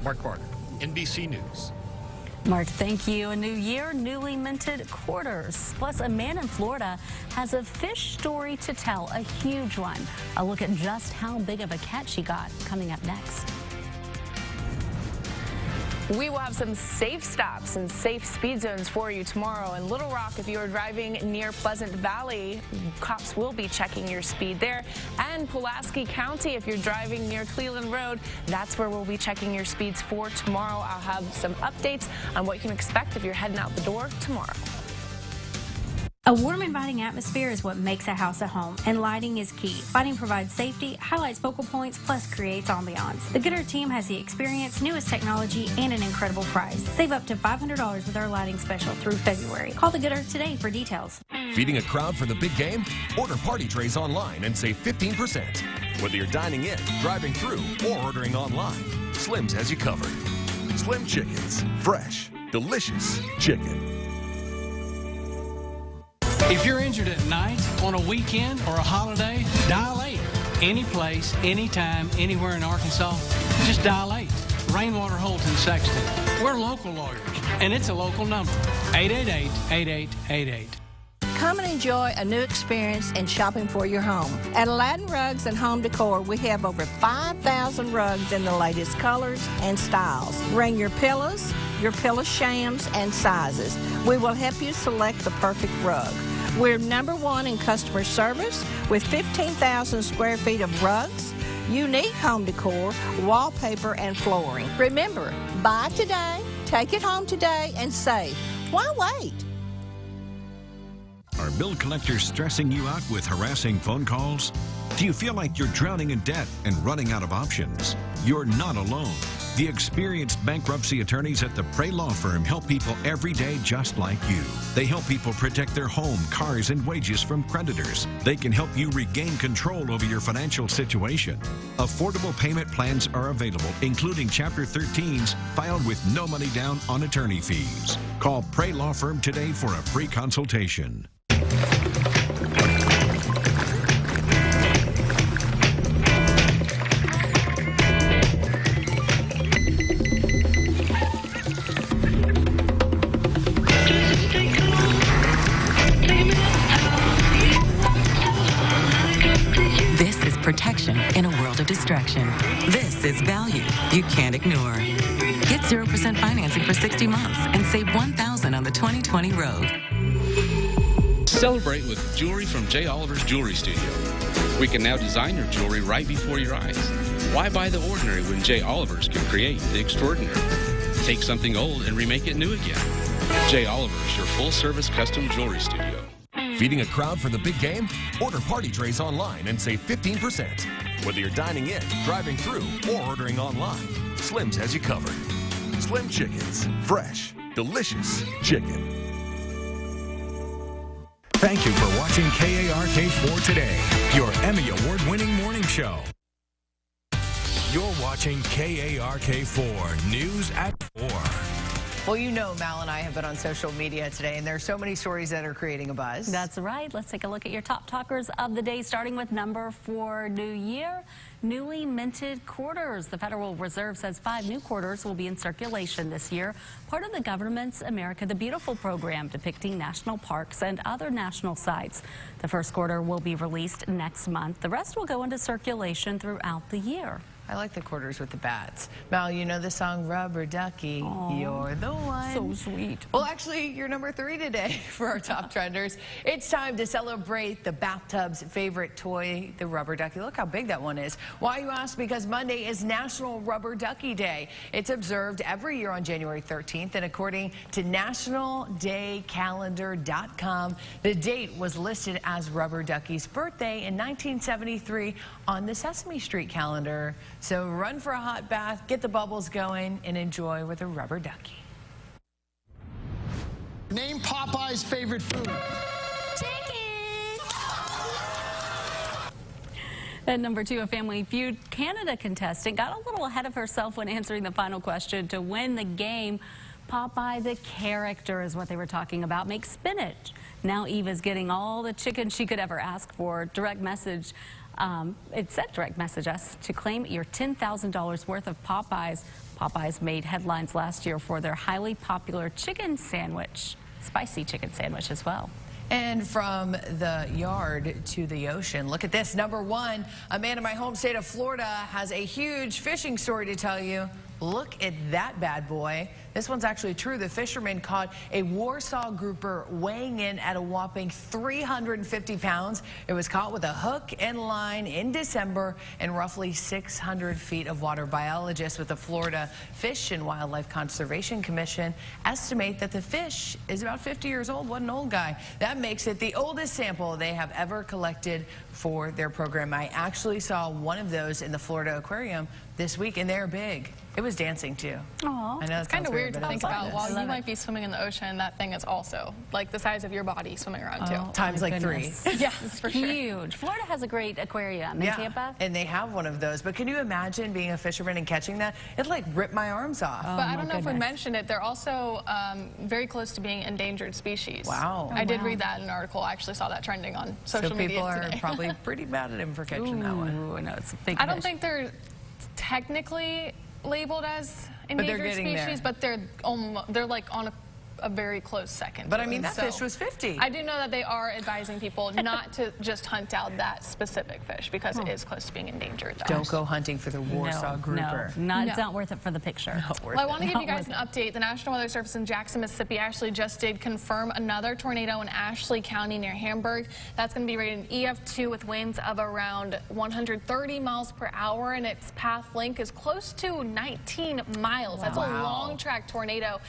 Mark Barker, NBC News. Mark, thank you. A new year, newly minted quarters. Plus, a man in Florida has a fish story to tell, a huge one. A look at just how big of a catch he got coming up next. We will have some safe stops and safe speed zones for you tomorrow. In Little Rock, if you are driving near Pleasant Valley, cops will be checking your speed there. And Pulaski County, if you're driving near Cleveland Road, that's where we'll be checking your speeds for tomorrow. I'll have some updates on what you can expect if you're heading out the door tomorrow. A warm, inviting atmosphere is what makes a house a home, and lighting is key. Lighting provides safety, highlights focal points, plus creates ambiance. The Goodr team has the experience, newest technology, and an incredible price. Save up to $500 with our lighting special through February. Call the Goodr today for details. Feeding a crowd for the big game? Order party trays online and save 15%. Whether you're dining in, driving through, or ordering online, Slim's has you covered. Slim Chickens. Fresh, delicious chicken. If you're injured at night, on a weekend, or a holiday, dial 8. Any place, anytime, anywhere in Arkansas, just dial 8. Rainwater Holt in Sexton. We're local lawyers, and it's a local number, 888-8888. Come and enjoy a new experience in shopping for your home. At Aladdin Rugs and Home Decor, we have over 5,000 rugs in the latest colors and styles. Bring your pillows, your pillow shams, and sizes. We will help you select the perfect rug. We're #1 in customer service with 15,000 square feet of rugs, unique home decor, wallpaper, and flooring. Remember, buy today, take it home today, and save. Why wait? Are bill collectors stressing you out with harassing phone calls? Do you feel like you're drowning in debt and running out of options? You're not alone. The experienced bankruptcy attorneys at the Prey Law Firm help people every day just like you. They help people protect their home, cars, and wages from creditors. They can help you regain control over your financial situation. Affordable payment plans are available, including Chapter 13s filed with no money down on attorney fees. Call Prey Law Firm today for a free consultation. Protection in a world of distraction. This is value you can't ignore. Get 0% financing for 60 months and save $1,000 on the 2020 Rogue. Celebrate with jewelry from J. Oliver's Jewelry Studio. We can now design your jewelry right before your eyes. Why buy the ordinary when J. Oliver's can create the extraordinary? Take something old and remake it new again. J. Oliver's, your full-service custom jewelry studio. Feeding a crowd for the big game? Order party trays online and save 15%. Whether you're dining in, driving through, or ordering online, Slim's has you covered. Slim Chickens. Fresh, delicious chicken. Thank you for watching KARK4 Today, your Emmy Award-winning morning show. You're watching KARK4 News at 4. Well, you know Mal and I have been on social media today, and there are so many stories that are creating a buzz. That's right. Let's take a look at your top talkers of the day, starting with number 4, New Year. Newly minted quarters. The Federal Reserve says 5 new quarters will be in circulation this year, part of the government's America the Beautiful program, depicting national parks and other national sites. The first quarter will be released next month. The rest will go into circulation throughout the year. I like the quarters with the bats. Mal, you know the song Rubber Ducky, Aww, you're the one. So sweet. Well, actually, you're number 3 today for our top trenders. It's time to celebrate the bathtub's favorite toy, the Rubber Ducky. Look how big that one is. Why, you ask? Because Monday is National Rubber Ducky Day. It's observed every year on January 13th, and according to nationaldaycalendar.com, the date was listed as Rubber Ducky's birthday in 1973 on the Sesame Street calendar. So run for a hot bath, get the bubbles going, and enjoy with a rubber ducky. Name Popeye's favorite food. Chicken. At number 2, a Family Feud Canada contestant got a little ahead of herself when answering the final question to win the game. Popeye the character is what they were talking about. Make spinach. Now Eve is getting all the chicken she could ever ask for. Direct message. It said direct message us to claim your $10,000 worth of Popeyes. Popeyes made headlines last year for their highly popular chicken sandwich, spicy chicken sandwich as well. And from the yard to the ocean, look at this. Number 1, a man in my home state of Florida has a huge fishing story to tell you. Look at that bad boy. This one's actually true. The fisherman caught a Warsaw grouper weighing in at a whopping 350 pounds. It was caught with a hook and line in December in roughly 600 feet of water. Biologists with the Florida Fish and Wildlife Conservation Commission estimate that the fish is about 50 years old. What an old guy. That makes it the oldest sample they have ever collected for their program. I actually saw one of those in the Florida Aquarium this week, and they're big. It was dancing too. Aww. I know it's kind of weird to think about. While you might be swimming in the ocean, that thing is also like the size of your body swimming around too. Times like 3. Yes, for sure. Huge. Florida has a great aquarium in Tampa. And they have one of those. But can you imagine being a fisherman and catching that? It'd like rip my arms off. But I don't know if we mentioned it. They're also very close to being endangered species. Wow. I did read that in an article. I actually saw that trending on social media today. So people today. are probably pretty mad at him for catching that one. No, it's a big I don't think they're technically labeled as endangered species, but they're like on a very close second. But I mean, that fish was 50. I do know that they are advising people not to just hunt out that specific fish because it is close to being endangered. Don't go hunting for the Warsaw grouper. It's not worth it for the picture. Well, I want to give you guys an update. The National Weather Service in Jackson, Mississippi actually just did confirm another tornado in Ashley County near Hamburg. That's going to be rated an EF2 with winds of around 130 miles per hour, and its path length is close to 19 miles. That's a long track tornado.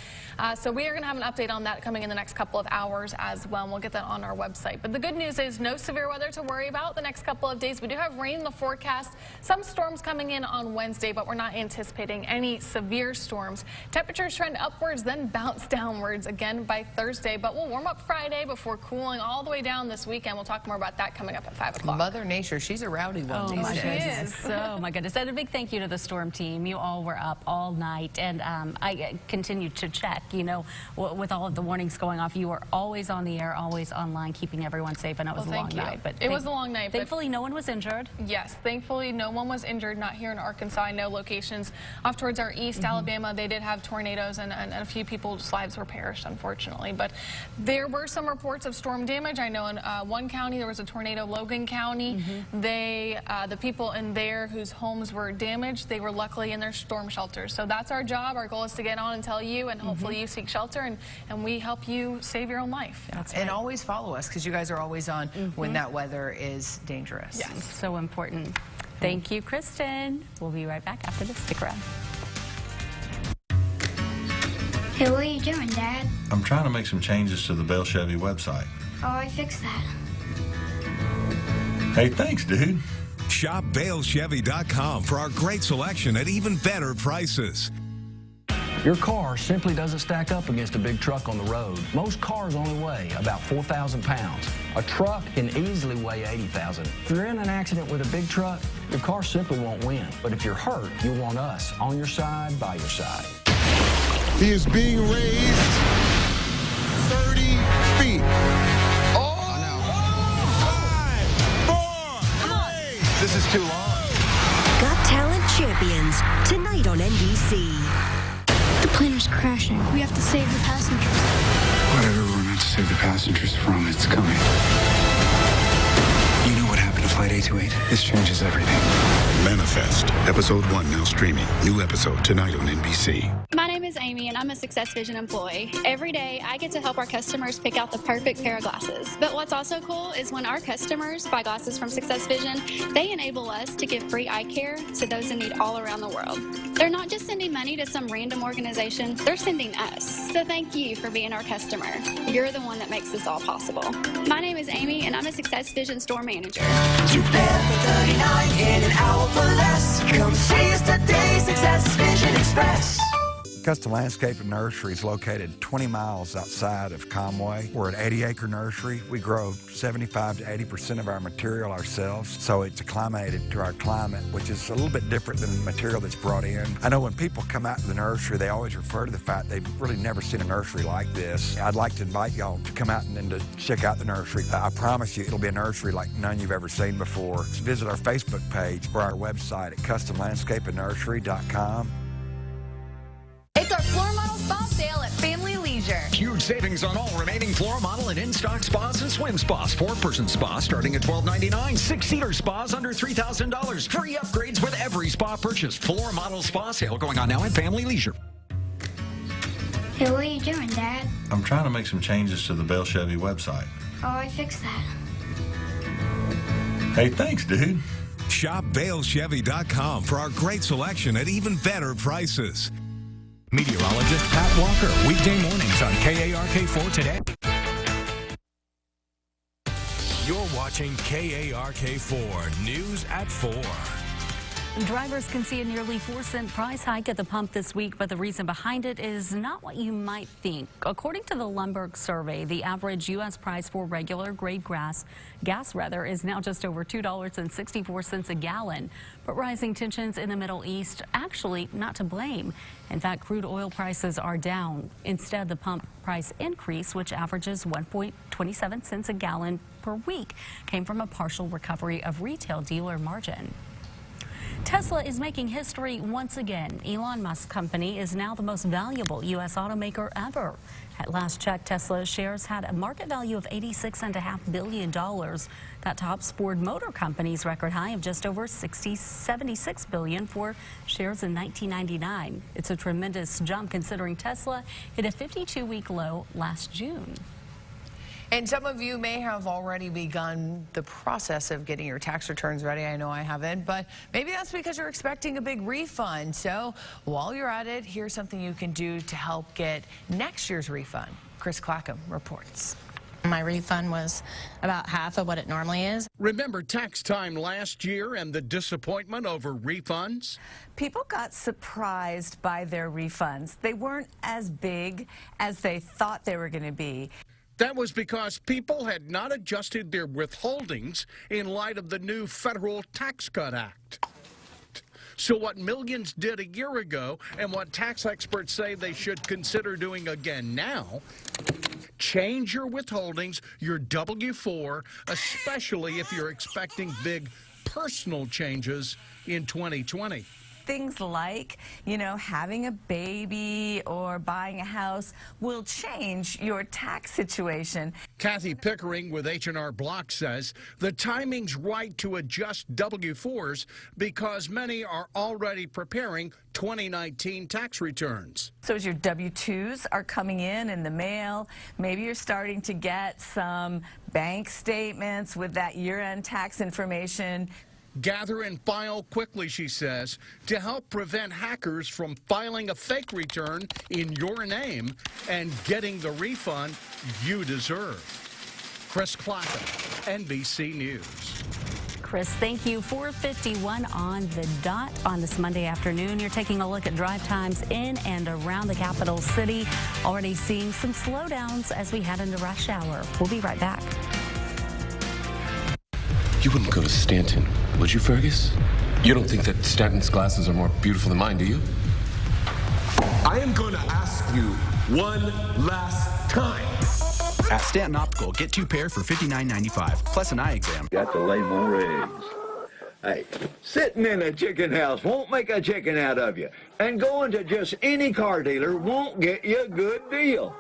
So we are going to have an update on that coming in the next couple of hours as well, and we'll get that on our website. But the good news is no severe weather to worry about the next couple of days. We do have rain in the forecast, some storms coming in on Wednesday, but we're not anticipating any severe storms. Temperatures trend upwards, then bounce downwards again by Thursday, but we'll warm up Friday before cooling all the way down this weekend. We'll talk more about that coming up at 5 o'clock. Mother Nature, she's a rowdy one these days. Oh my goodness. And a big thank you to the storm team. You all were up all night, and I continued to check, you know, with all of the warnings going off. You were always on the air, always online, keeping everyone safe. And it was a long night. But it was a long night. Thankfully, no one was injured. Yes, thankfully, no one was injured, not here in Arkansas. I know locations off towards our east, Alabama, they did have tornadoes, and a few people's lives were perished, unfortunately. But there were some reports of storm damage. I know in one county there was a tornado, Logan County. The people in there whose homes were damaged, they were luckily in their storm shelters. So that's our job. Our goal is to get on and tell you, and hopefully you seek shelter, and we help you save your own life. That's and always follow us, because you guys are always on when that weather is dangerous. Yes, so important. Thank you, Kristen. We'll be right back after this. Stick around. Hey, what are you doing, Dad? I'm trying to make some changes to the Bell Chevy website. Oh, I fixed that. Hey, thanks, dude. Shop BaleChevy.com for our great selection at even better prices. Your car simply doesn't stack up against a big truck on the road. Most cars only weigh about 4,000 pounds. A truck can easily weigh 80,000. If you're in an accident with a big truck, your car simply won't win. But if you're hurt, you'll want us on your side, by your side. He is being raised 30 feet. Oh, no. 5, 4, 3. This is too long. Got Talent Champions tonight on NBC. The planer's crashing. We have to save the passengers. Whatever we're meant to save the passengers from, it's coming. You know what happened to Flight 828? This changes everything. Manifest, Episode 1 now streaming. New episode tonight on NBC. My name is Amy, and I'm a Success Vision employee. Every day, I get to help our customers pick out the perfect pair of glasses. But what's also cool is when our customers buy glasses from Success Vision, they enable us to give free eye care to those in need all around the world. They're not just sending money to some random organization, they're sending us. So thank you for being our customer. You're the one that makes this all possible. My name is Amy, and I'm a Success Vision store manager. 2 pair for $39 in an hour for less. Come see us today, Success Vision Express. Custom Landscape and Nursery is located 20 miles outside of Conway. We're an 80-acre nursery. We grow 75 to 80% of our material ourselves, so it's acclimated to our climate, which is a little bit different than the material that's brought in. I know when people come out to the nursery, they always refer to the fact they've really never seen a nursery like this. I'd like to invite y'all to come out and to check out the nursery. I promise you, it'll be a nursery like none you've ever seen before. Visit our Facebook page or our website at customlandscapeandnursery.com. It's our floor model spa sale at Family Leisure. Huge savings on all remaining floor model and in-stock spas and swim spas. 4-person spa starting at $12.99. 6-seater spas under $3,000. Free upgrades with every spa purchase. Floor model spa sale going on now at Family Leisure. Hey, what are you doing, Dad? I'm trying to make some changes to the Bell Chevy website. Oh, I fixed that. Hey, thanks, dude. Shop BaleChevy.com for our great selection at even better prices. Meteorologist Pat Walker, weekday mornings on KARK4 Today. You're watching KARK4 News at 4. Drivers can see a nearly 4-cent price hike at the pump this week, but the reason behind it is not what you might think. According to the Lumberg survey, the average U.S. price for regular grade gas is now just over $2.64 a gallon. But rising tensions in the Middle East actually not to blame. In fact, crude oil prices are down. Instead, the pump price increase, which averages 1.27 cents a gallon per week, came from a partial recovery of retail dealer margin. Tesla is making history once again. Elon Musk's company is now the most valuable U.S. automaker ever. At last check, Tesla shares had a market value of $86.5 billion. That tops Ford Motor Company's record high of just over $76 billion for shares in 1999. It's a tremendous jump considering Tesla hit a 52-week low last June. And some of you may have already begun the process of getting your tax returns ready. I know I haven't, but maybe that's because you're expecting a big refund. So while you're at it, here's something you can do to help get next year's refund. Chris Clackham reports. My refund was about half of what it normally is. Remember tax time last year and the disappointment over refunds? People got surprised by their refunds. They weren't as big as they thought they were going to be. That was because people had not adjusted their withholdings in light of the new Federal Tax Cut Act. So what millions did a year ago and what tax experts say they should consider doing again now, change your withholdings, your W-4, especially if you're expecting big personal changes in 2020. Things like, having a baby or buying a house will change your tax situation. Kathy Pickering with H&R Block says the timing's right to adjust W-4s because many are already preparing 2019 tax returns. So as your W-2s are coming in the mail, maybe you're starting to get some bank statements with that year-end tax information. Gather and file quickly, she says, to help prevent hackers from filing a fake return in your name and getting the refund you deserve. Chris Clackham, NBC News. Chris, thank you. 4:51 on the dot on this Monday afternoon. You're taking a look at drive times in and around the capital city. Already seeing some slowdowns as we head into rush hour. We'll be right back. You wouldn't go to Stanton, would you, Fergus? You don't think that Stanton's glasses are more beautiful than mine, do you? I am going to ask you one last time. At Stanton Optical, get 2 pair for $59.95, plus an eye exam. Got to lay more eggs. Hey, sitting in a chicken house won't make a chicken out of you. And going to just any car dealer won't get you a good deal.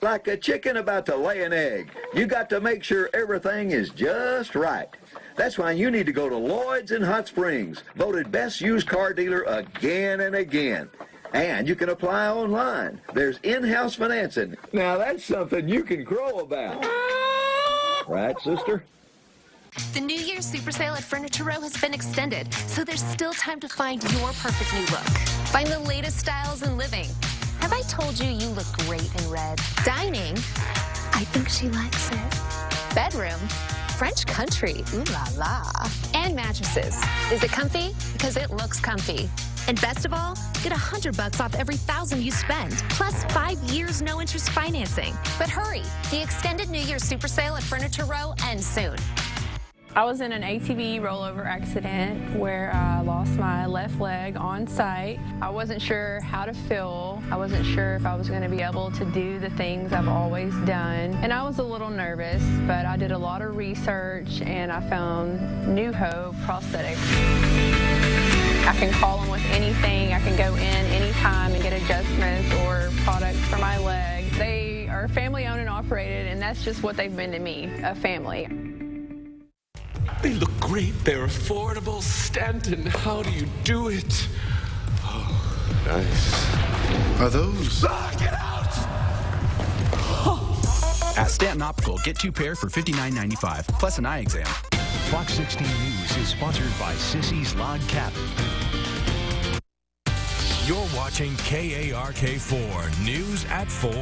Like a chicken about to lay an egg, you got to make sure everything is just right. That's why you need to go to Lloyd's in Hot Springs, voted best used car dealer again and again. And you can apply online. There's in-house financing. Now that's something you can crow about. Right, sister? The New Year's Super Sale at Furniture Row has been extended, so there's still time to find your perfect new look. Find the latest styles in living. Have I told you you look great in red? Dining. I think she likes it. Bedroom. French country, ooh la la. And mattresses. Is it comfy? Because it looks comfy. And best of all, get $100 off every $1,000 you spend, plus 5 years no interest financing. But hurry, the extended New Year's Super Sale at Furniture Row ends soon. I was in an ATV rollover accident where I lost my left leg on site. I wasn't sure how to feel. I wasn't sure if I was going to be able to do the things I've always done. And I was a little nervous, but I did a lot of research and I found New Hope Prosthetics. I can call them with anything. I can go in anytime and get adjustments or products for my leg. They are family owned and operated, and that's just what they've been to me, a family. They look great. They're affordable. Stanton, how do you do it? Oh, nice. Are those? Get out! At Stanton Optical, get 2 pair for $59.95, plus an eye exam. Fox 16 News is sponsored by Sissy's Log Cabin. You're watching KARK4 News at 4.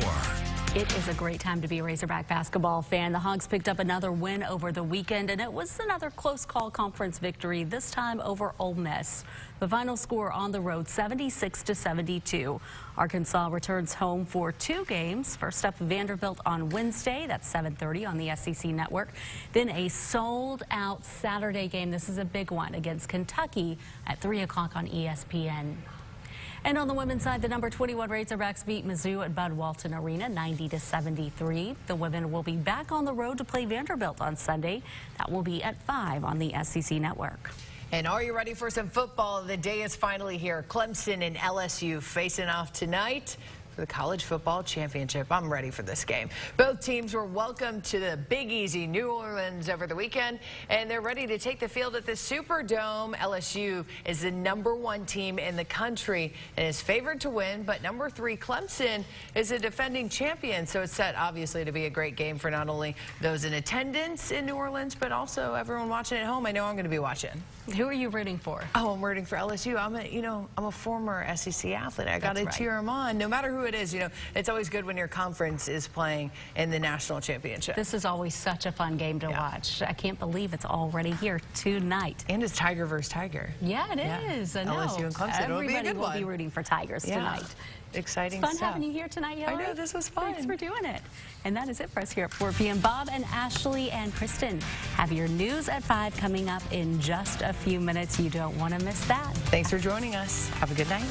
It is a great time to be a Razorback basketball fan. The Hogs picked up another win over the weekend, and it was another close call conference victory, this time over Ole Miss. The final score on the road, 76-72. Arkansas returns home for 2 games. First up, Vanderbilt on Wednesday. That's 7:30 on the SEC Network. Then a sold-out Saturday game. This is a big one against Kentucky at 3 o'clock on ESPN. And on the women's side, the number 21 Razorbacks beat Mizzou at Bud Walton Arena 90-73. The women will be back on the road to play Vanderbilt on Sunday. That will be at 5 on the SEC Network. And are you ready for some football? The day is finally here. Clemson and LSU facing off tonight for the college football championship. I'm ready for this game. Both teams were welcomed to the Big Easy, New Orleans, over the weekend, and they're ready to take the field at the Superdome. LSU is the #1 team in the country and is favored to win, but #3 Clemson is a defending champion, so it's set obviously to be a great game for not only those in attendance in New Orleans, but also everyone watching at home. I know I'm going to be watching. Who are you rooting for? Oh, I'm rooting for LSU. I'm a former SEC athlete. I got to cheer them on, no matter who it is. It's always good when your conference is playing in the national championship. This is always such a fun game to watch. I can't believe it's already here tonight. And it's Tiger versus Tiger. Yeah, it is. I know. LSU and Clemson. Everybody will be rooting for Tigers tonight. Exciting It's fun stuff. having you here tonight, Hillary. I know, this was fun. Thanks for doing it. And that is it for us here at 4 p.m. Bob and Ashley and Kristen have your news at 5 coming up in just a few minutes. You don't want to miss that. Thanks for joining us. Have a good night.